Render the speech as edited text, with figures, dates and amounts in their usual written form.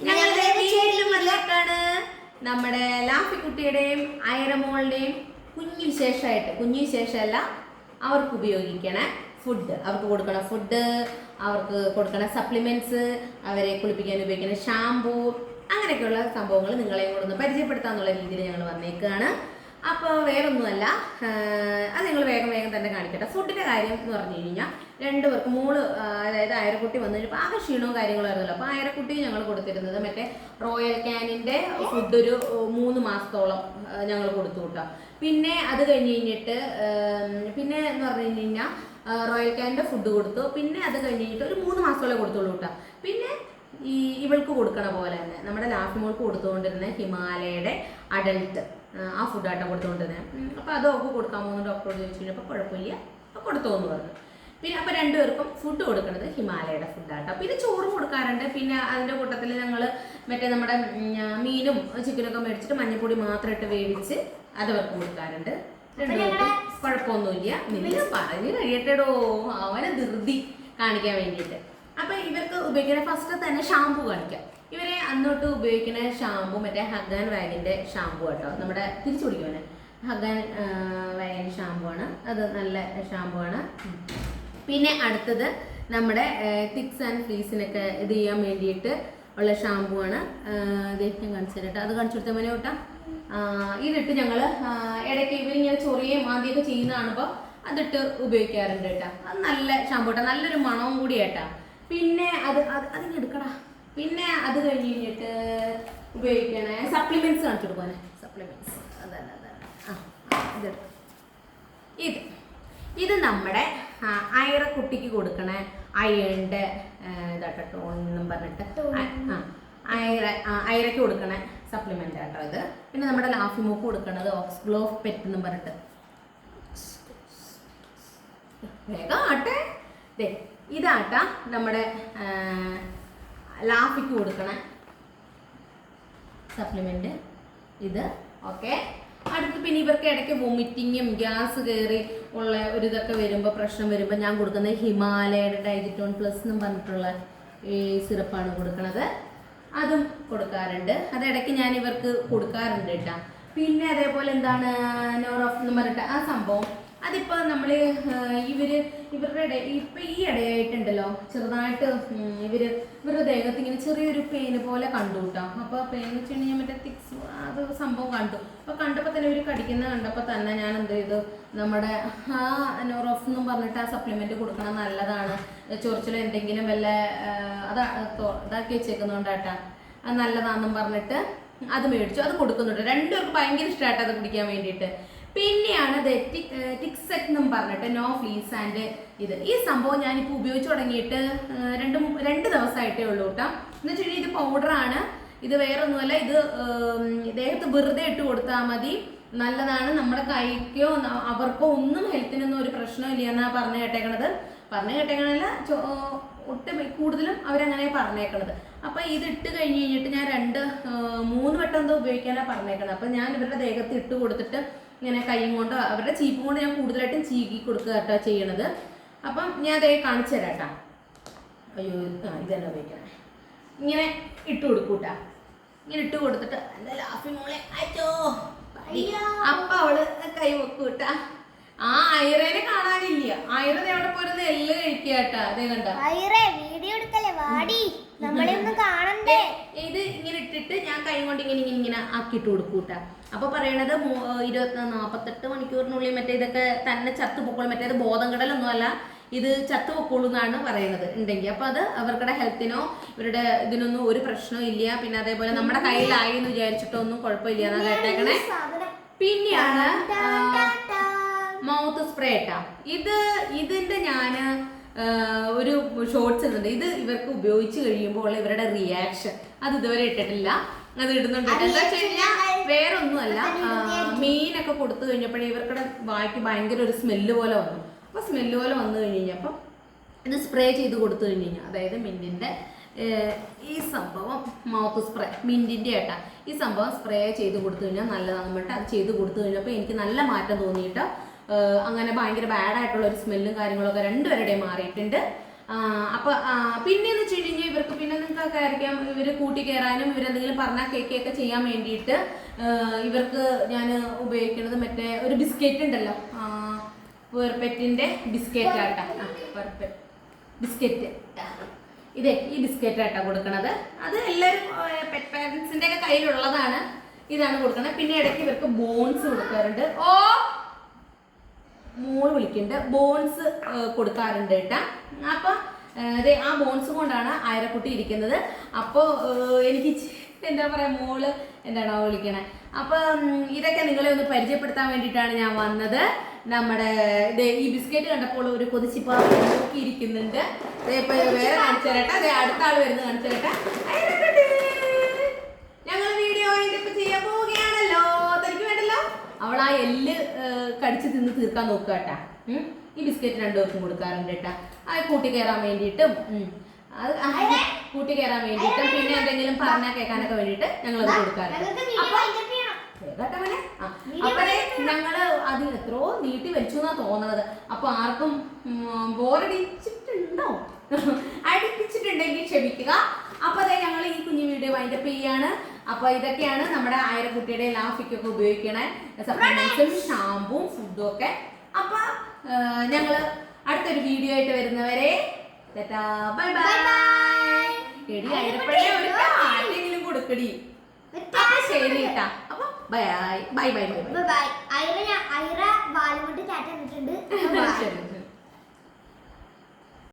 ഞങ്ങളുടെ വീട്ടിലും വന്നിട്ടാണ് നമ്മുടെ ലാഫിക്കുട്ടിയുടെയും ഐറമോളുടെയും കുഞ്ഞു വിശേഷമല്ല അവർക്ക് ഉപയോഗിക്കണ ഫുഡ്, അവർക്ക് കൊടുക്കണ ഫുഡ്, അവർക്ക് കൊടുക്കണ സപ്ലിമെന്റ്സ്, അവരെ കുളിപ്പിക്കാൻ ഉപയോഗിക്കുന്ന ഷാമ്പൂ, അങ്ങനെയൊക്കെയുള്ള സംഭവങ്ങൾ നിങ്ങളെയും കൂടെ ഒന്ന് പരിചയപ്പെടുത്താന്നുള്ള രീതിയിൽ ഞങ്ങൾ വന്നേക്കുകയാണ്. അപ്പോൾ വേറൊന്നുമല്ല, അത് നിങ്ങൾ വേഗം തന്നെ കാണിക്കട്ടെ. ഫുഡിൻ്റെ കാര്യം എന്ന് പറഞ്ഞു കഴിഞ്ഞാൽ രണ്ടുപേർക്ക് അതായത് അയരക്കുട്ടി വന്നു കഴിഞ്ഞപ്പോൾ ആകെ ക്ഷീണവും കാര്യങ്ങളും ആയിരുന്നല്ലോ. അപ്പോൾ അയരക്കുട്ടി ഞങ്ങൾ കൊടുത്തിരുന്നത് മറ്റേ റോയൽ ക്യാനിൻ്റെ ഫുഡ് ഒരു 3 മാസത്തോളം ഞങ്ങൾ കൊടുത്തു കൂട്ടാം. പിന്നെ അത് കഴിഞ്ഞിട്ട് പിന്നെ എന്ന് പറഞ്ഞു കഴിഞ്ഞാൽ റോയൽ ക്യാനിൻ്റെ ഫുഡ് കൊടുത്തു. പിന്നെ അത് കഴിഞ്ഞിട്ട് ഒരു 3 മാസത്തോളം കൊടുത്തോളൂ കേട്ടോ. പിന്നെ ഇവൾക്ക് കൊടുക്കണ പോലെ തന്നെ നമ്മുടെ ലാഫിമോൾക്ക് കൊടുത്തുകൊണ്ടിരുന്ന ഹിമാലയയുടെ അഡൽട്ട് ആ ഫുഡായിട്ടാണ് കൊടുത്തുകൊണ്ടിരുന്നത്. അപ്പോൾ അതൊക്കെ കൊടുക്കാൻ പോകുന്ന ഡോക്ടറോട് ചോദിച്ചു കഴിഞ്ഞപ്പോൾ കുഴപ്പമില്ല, അപ്പോൾ കൊടുത്തോന്ന് പറഞ്ഞു. പിന്നെ അപ്പോൾ രണ്ടുപേർക്കും ഫുഡ് കൊടുക്കുന്നത് ഹിമാലയയുടെ ഫുഡാട്ടോ. പിന്നെ ചോറും കൊടുക്കാറുണ്ട്. പിന്നെ അതിൻ്റെ കൂട്ടത്തിൽ ഞങ്ങൾ മറ്റേ നമ്മുടെ മീനും ചിക്കനൊക്കെ മേടിച്ചിട്ട് മഞ്ഞൾപ്പൊടി മാത്രം ഇട്ട് വേവിച്ച് അതവർക്ക് കൊടുക്കാറുണ്ട്. രണ്ടുപേർക്കും കുഴപ്പമൊന്നുമില്ല. നിങ്ങൾ പറഞ്ഞു കഴിയട്ടെടോ, അവനെ ധൃതി കാണിക്കാൻ വേണ്ടിയിട്ട്. അപ്പോൾ ഇവർക്ക് ഉപയോഗിക്കുന്ന ഫസ്റ്റ് തന്നെ ഷാമ്പു കാണിക്കാം. ഇവരെ അന്നോട്ട് ഉപയോഗിക്കുന്ന ഷാമ്പു മറ്റേ ഹഗാൻ വാഗിൻ്റെ ഷാമ്പു കേട്ടോ. നമ്മുടെ തിരിച്ചു പിടിക്കുവാണ് ഹഗാൻ വാഗിൻ ഷാമ്പു ആണ്, അത് നല്ല ഷാമ്പു ആണ്. പിന്നെ അടുത്തത് നമ്മുടെ തിക്സ് ആൻഡ് ഫ്രീസിനൊക്കെ ഇത് ചെയ്യാൻ വേണ്ടിയിട്ട് ഉള്ള ഷാമ്പു ആണ്. ഇത് ഞാൻ കാണിച്ചു തരട്ടെ, അത് കാണിച്ചു കൊടുത്താൽ മതി കേട്ടോ. ഇതിട്ട് ഞങ്ങൾ ഇടയ്ക്ക് ഇവരിങ്ങനെ ചൊറിയും ആദ്യമൊക്കെ ചെയ്യുന്നതാണ്. അപ്പോൾ അതിട്ട് ഉപയോഗിക്കാറുണ്ട് കേട്ടോ. അത് നല്ല ഷാമ്പു കേട്ടോ, നല്ലൊരു മണവും കൂടി കേട്ടോ. പിന്നെ അതിങ്ങനെ എടുക്കടാ. പിന്നെ അത് കഴിഞ്ഞിട്ട് ഉപയോഗിക്കണേ സപ്ലിമെന്റ്സ് കാണിച്ചു കൊടുക്കാനെ. സപ്ലിമെന്റ്സ് ഇത് നമ്മുടെ അയറക്കുട്ടിക്ക് കൊടുക്കണ അയണിൻ്റെ ഇതാട്ടോ എന്നും പറഞ്ഞിട്ട് അയറയ്ക്ക് കൊടുക്കണ സപ്ലിമെന്റ് ആട്ടോ ഇത്. പിന്നെ നമ്മുടെ ലാഫിമോക്ക് കൊടുക്കണത് ഓക്സ്ഗ്ലോ പെറ്റ് എന്നും പറഞ്ഞിട്ട് വേഗം ആട്ടെ. ഇതാട്ടാ നമ്മുടെ ലാഫിക്ക് കൊടുക്കണ സപ്ലിമെന്റ് ഇത്. ഓക്കെ, അടുത്ത് പിന്നെ ഇവർക്ക് ഇടയ്ക്ക് വൊമിറ്റിങ്ങും ഗ്യാസ് കയറി ഉള്ള ഒരു ഇതൊക്കെ വരുമ്പോൾ പ്രശ്നം വരുമ്പോൾ ഞാൻ കൊടുക്കുന്നത് ഹിമാലയയുടെ ഡൈജിറ്റോൺ പ്ലസ് എന്നും പറഞ്ഞിട്ടുള്ള ഈ സിറപ്പാണ് കൊടുക്കണത്. അതും കൊടുക്കാറുണ്ട്. അതിടയ്ക്ക് ഞാൻ ഇവർക്ക് കൊടുക്കാറുണ്ട് കേട്ടോ. പിന്നെ അതേപോലെ എന്താണ് നോറോഫ് എന്ന് പറഞ്ഞിട്ട് ആ സംഭവം, അതിപ്പോൾ നമ്മൾ ഇവരുടെ ഇപ്പം ഈ ഇടയായിട്ടുണ്ടല്ലോ ചെറുതായിട്ട് ഇവരുടെ ദേഹത്ത് ഇങ്ങനെ ചെറിയൊരു പെയിന് പോലെ കണ്ടു കേട്ടോ. അപ്പോൾ പെയിൻ വെച്ച് കഴിഞ്ഞാൽ മറ്റേ തിക്സ് അത് സംഭവം കണ്ടു. അപ്പോൾ കണ്ടപ്പോൾ തന്നെ ഇവർ കടിക്കുന്നത് കണ്ടപ്പോൾ തന്നെ ഞാൻ എന്ത് ചെയ്തു, നമ്മുടെ ആ നോറോഫ് എന്നും പറഞ്ഞിട്ട് ആ സപ്ലിമെൻറ്റ് കൊടുക്കണം, നല്ലതാണ്. ചൊറിച്ചിൽ എന്തെങ്കിലും വല്ല ഇതാക്കി വെച്ചേക്കുന്നതുകൊണ്ടാട്ടാ, അത് നല്ലതാണെന്നും പറഞ്ഞിട്ട് അത് മേടിച്ചു. അത് കൊടുക്കുന്നുണ്ട്. രണ്ടുപേർക്ക് ഭയങ്കര ഇഷ്ടമായിട്ട് അത് കുടിക്കാൻ വേണ്ടിയിട്ട്. പിന്നെയാണ് ടിക്സെറ്റ് എന്നും പറഞ്ഞിട്ട് നോ ഫ്ലീസ് ആൻഡ് ഇത്. ഈ സംഭവം ഞാനിപ്പോൾ ഉപയോഗിച്ച് തുടങ്ങിയിട്ട് 2 ദിവസമായിട്ടേ ഉള്ളൂ കേട്ടോ. എന്ന് വെച്ച് കഴിഞ്ഞാൽ ഇത് പൗഡറാണ്, ഇത് വേറൊന്നുമല്ല. ഇത് ദേഹത്ത് വെറുതെ ഇട്ട് കൊടുത്താൽ മതി, നല്ലതാണ്. നമ്മുടെ കൈക്കോ അവർക്കോ ഒന്നും ഹെൽത്തിനൊന്നും ഒരു പ്രശ്നമില്ല എന്നാണ് പറഞ്ഞു കേട്ടേക്കണല്ല ഒട്ടും കൂടുതലും അവരങ്ങനെ പറഞ്ഞേക്കണത്. അപ്പം ഇതിട്ട് കഴിഞ്ഞ് കഴിഞ്ഞിട്ട് ഞാൻ 3 വട്ടം എന്തോ ഉപയോഗിക്കാനാണ് പറഞ്ഞേക്കണത്. അപ്പം ഞാൻ ഇവരുടെ ദേഹത്ത് ഇട്ട് കൊടുത്തിട്ട് ഇങ്ങനെ കൈയും കൊണ്ട് അവരുടെ ചീപ്പും കൊണ്ട് ഞാൻ കൂടുതലായിട്ടും ചീകി കൊടുക്കുക കേട്ടോ ചെയ്യണത്. അപ്പം ഞാൻ അതേ കാണിച്ചു തരാം കേട്ടോ. അയ്യോ ഇതന്നെ ഉപയോഗിക്കണേ. ഇങ്ങനെ ഇട്ട് കൊടുക്കൂട്ടാ. ഇങ്ങനെ ഇട്ട് കൊടുത്തിട്ട് എൻ്റെ ലാഫിമോളെ അച്ചോ അപ്പം അവള് കൈ വെക്കൂട്ടാ. ആ ഐറേനെ കാണാനില്ല. ഐറ എവിടെ പോരുന്ന എല്ല് കഴിക്കുക കേട്ടാ. അതേ കണ്ട ഇത് ഇങ്ങനെ ഇട്ടിട്ട് ഞാൻ കൈ കൊണ്ട് ഇങ്ങനെ ആക്കിയിട്ട് കൊടുക്കൂട്ടാ. അപ്പൊ പറയണത് 48 മണിക്കൂറിനുള്ളിൽ മറ്റേ ഇതൊക്കെ തന്നെ ചത്തു പൊക്കോളും. മറ്റേത് ബോധം കെടലൊന്നും അല്ല, ഇത് ചത്തു പൊക്കോളൂ എന്നാണ് പറയുന്നത് ഉണ്ടെങ്കിൽ. അപ്പൊ അത് അവരുടെ ഹെൽത്തിനോ ഇവരുടെ ഇതിനൊന്നും ഒരു പ്രശ്നവും ഇല്ല. പിന്നെ അതേപോലെ നമ്മുടെ കയ്യിലായി എന്ന് വിചാരിച്ചിട്ടൊന്നും കുഴപ്പമില്ല എന്നാ കേട്ടേക്കണേ. പിന്നെയാണ് മൗത്ത് സ്പ്രേ ഇട്ടാ. ഇതിന്റെ ഞാൻ ഒരു ഷോർട്സ് ഇടുന്നുണ്ട്. ഇത് ഇവർക്ക് ഉപയോഗിച്ച് കഴിയുമ്പോൾ ഇവരുടെ റിയാക്ഷൻ അത് ഇതുവരെ ഇട്ടിട്ടില്ല, അത് ഇടുന്നുണ്ട്. എന്താ വെച്ച് കഴിഞ്ഞാൽ വേറെ ഒന്നുമല്ല, മീനൊക്കെ കൊടുത്തു കഴിഞ്ഞപ്പോഴേ ഇവർക്കുടെ വായ്ക്ക് ഭയങ്കര ഒരു സ്മെല്ല് പോലെ വന്നു. അപ്പോൾ സ്മെല്ല് പോലെ വന്നു കഴിഞ്ഞപ്പോൾ ഇത് സ്പ്രേ ചെയ്ത് കൊടുത്തു കഴിഞ്ഞ് കഴിഞ്ഞാൽ, അതായത് മിൻറ്റിൻ്റെ ഈ സംഭവം മൗത്ത് സ്പ്രേ മിൻറ്റിൻ്റെ ആയിട്ടാ ഈ സംഭവം സ്പ്രേ ചെയ്ത് കൊടുത്തു കഴിഞ്ഞാൽ നല്ലതാണെന്ന് പറഞ്ഞിട്ട് അത് ചെയ്ത് കൊടുത്തു കഴിഞ്ഞപ്പോൾ എനിക്ക് നല്ല മാറ്റം തോന്നിയിട്ട് അങ്ങനെ ഭയങ്കര ബാഡായിട്ടുള്ള ഒരു സ്മെല്ലും കാര്യങ്ങളൊക്കെ രണ്ടുപേരുടെയും മാറിയിട്ടുണ്ട്. അപ്പോൾ പിന്നെയെന്ന് വെച്ച് കഴിഞ്ഞാൽ ഇവർക്ക് പിന്നെ പിന്നെ നിങ്ങൾക്കൊക്കെ ആയിരിക്കാം ഇവർ കൂട്ടി കയറാനും ഇവരെന്തെങ്കിലും പറഞ്ഞാൽ കേൾക്കുകയൊക്കെ ചെയ്യാൻ വേണ്ടിയിട്ട് ഇവർക്ക് ഞാൻ ഉപയോഗിക്കുന്നത് മറ്റേ ഒരു ബിസ്ക്കറ്റ് ഉണ്ടല്ലോ, പെർപെറ്റിൻ്റെ ബിസ്ക്കറ്റ് ആട്ടാ, ബിസ്ക്കറ്റ് ഇതേ ഈ ബിസ്ക്കറ്റ് ആട്ടാ കൊടുക്കണത്. അത് എല്ലാവരും പെറ്റ് പാരൻസിൻ്റെ ഒക്കെ കയ്യിലുള്ളതാണ്. ഇതാണ് കൊടുക്കണത്. പിന്നെ ഇടയ്ക്ക് ഇവർക്ക് ബോൺസ് കൊടുക്കാറുണ്ട്. ഓ മോള് വിളിക്കുന്നുണ്ട്. ബോൺസ് കൊടുക്കാറുണ്ട് കേട്ടാ. അപ്പം അതെ ആ ബോൺസ് കൊണ്ടാണ് ആയിരക്കുട്ടി ഇരിക്കുന്നത്. അപ്പോൾ എനിക്ക് എന്താ പറയുക, മോള് എന്താണോ വിളിക്കണേ. അപ്പം ഇതൊക്കെ നിങ്ങളെ ഒന്ന് പരിചയപ്പെടുത്താൻ വേണ്ടിയിട്ടാണ് ഞാൻ വന്നത്. നമ്മുടെ ഈ ബിസ്ക്കറ്റ് കണ്ടപ്പോൾ ഒരു കൊതിച്ചിപ്പാ നോക്കിയിരിക്കുന്നുണ്ട്. ഇപ്പം വേറെ കാണിച്ചു തരട്ടെ. അതെ അടുത്ത ആൾ വരുന്നത് കാണിച്ചു തരട്ടെ. ഞങ്ങൾ വീഡിയോ ഇപ്പം ചെയ്യാൻ പോവുകയാണല്ലോ. തനിക്ക് വേണ്ടല്ലോ. അവൾ ആ എല്ല് കടിച്ച് തിന്ന് തീർക്കാൻ നോക്കുക കേട്ടാ. ഈ ബിസ്ക്കറ്റ് രണ്ടുപേർക്കും കൊടുക്കാറുണ്ട് കേട്ടാ. അത് കൂട്ടി കയറാൻ വേണ്ടിയിട്ടും പിന്നെ എന്തെങ്കിലും പറഞ്ഞാൽ കേൾക്കാനൊക്കെ വേണ്ടിയിട്ട് ഞങ്ങളത് കൊടുക്കാറുണ്ട്. അപ്പോഴേ ഞങ്ങള് അത് എത്രയോ നീട്ടി വലിച്ചു എന്നാ തോന്നണത്. അപ്പൊ ആർക്കും ബോറടിച്ചിട്ടുണ്ടോ, അടിപ്പിച്ചിട്ടുണ്ടെങ്കിൽ ക്ഷമിക്കുക. അപ്പൊ അതെ ഞങ്ങൾ ഈ കുഞ്ഞു വീഡിയോ വൈൻഡപ്പ് ചെയ്യാണ്. അപ്പൊ ഇതൊക്കെയാണ് നമ്മുടെ ആയിരക്കുട്ടിയുടെ ലാഫിക്കൊക്കെ ഉപയോഗിക്കണ സപ്ലിമെന്റ്സും ഷാമ്പും ഫുഡും ഒക്കെ. അപ്പൊ ഞങ്ങള് അടുത്തൊരു വീഡിയോ ആയിട്ട് വരുന്നവരെ ബൈ ബൈ. എടി ആയിരപ്പഴേ ഒരു ആരെങ്കിലും കൊടുക്കടി. ശരി കേട്ടാ. അപ്പൊ bye bye bye bye bye. ഐറ വാലുകൊണ്ട് ടാറ്റ.